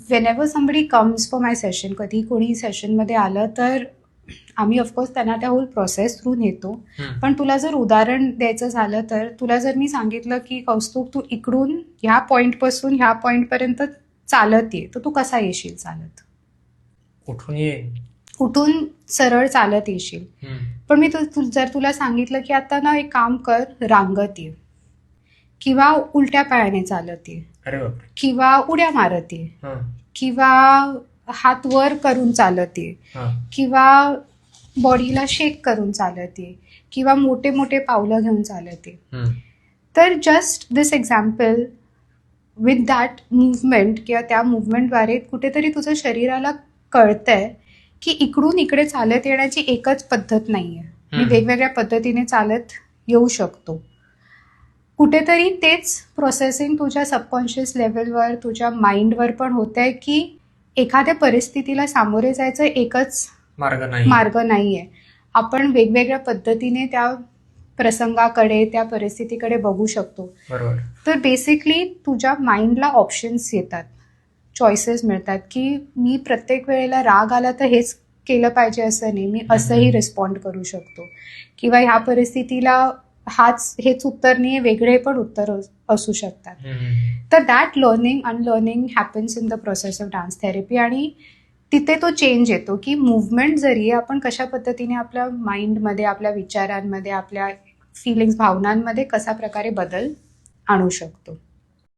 whenever somebody comes for my session, कधी कोणी सेशनमध्ये आलं तर आम्ही ऑफकोर्स त्यांना त्या होल प्रोसेस थ्रू नेतो. पण तुला जर उदाहरण द्यायचं झालं तर तुला जर मी सांगितलं की कौस्तुभ तू इकडून ह्या पॉइंटपासून ह्या पॉइंटपर्यंत चालत ये, तर तू कसा येशील चालत? उठून सरळ चालत येशील. पण मी जर तुला सांगितलं की आता ना एक काम कर, रांगत ये किंवा उलट्या पायाने चालत ये किंवा उड्या मारत ये किंवा हात वर करून चालत ये किंवा बॉडीला शेक करून चालत ये किंवा मोठे मोठे पावलं घेऊन चालत ये, तर just this example with that movement किंवा त्या मुवमेंटद्वारे कुठेतरी तुझं शरीराला कळतंय की इकडून इकडे चालत येण्याची एकच पद्धत नाहीये. मी वेगवेगळ्या पद्धतीने चालत येऊ शकतो. कुठेतरी तेच प्रोसेसिंग तुझ्या सबकॉन्शियस लेवलवर, तुझ्या माइंडवर पण होत आहे की एखाद्या परिस्थितीला सामोरे जायचं एकच मार्ग नाहीये. आपण वेगवेगळ्या पद्धतीने त्या प्रसंगाकडे, त्या परिस्थितीकडे बघू शकतो. तर बेसिकली तुझ्या माइंडला ऑप्शन्स येतात, चॉईसेस मिळतात की मी प्रत्येक वेळेला राग आला तर हेच केलं पाहिजे असं नाही, मी असंही रिस्पॉन्ड करू शकतो किंवा ह्या परिस्थितीला हेच उत्तर नाही, वेगळे पण उत्तर असू शकतात. तर that learning unlearning happens in the process of dance therapy. आणि तिथे तो चेंज येतो की मुवमेंट जरी आपण कशा पद्धतीने आपल्या माइंडमध्ये, आपल्या विचारांमध्ये, आपल्या फिलिंग्स, भावनांमध्ये कशा प्रकारे बदल आणू शकतो.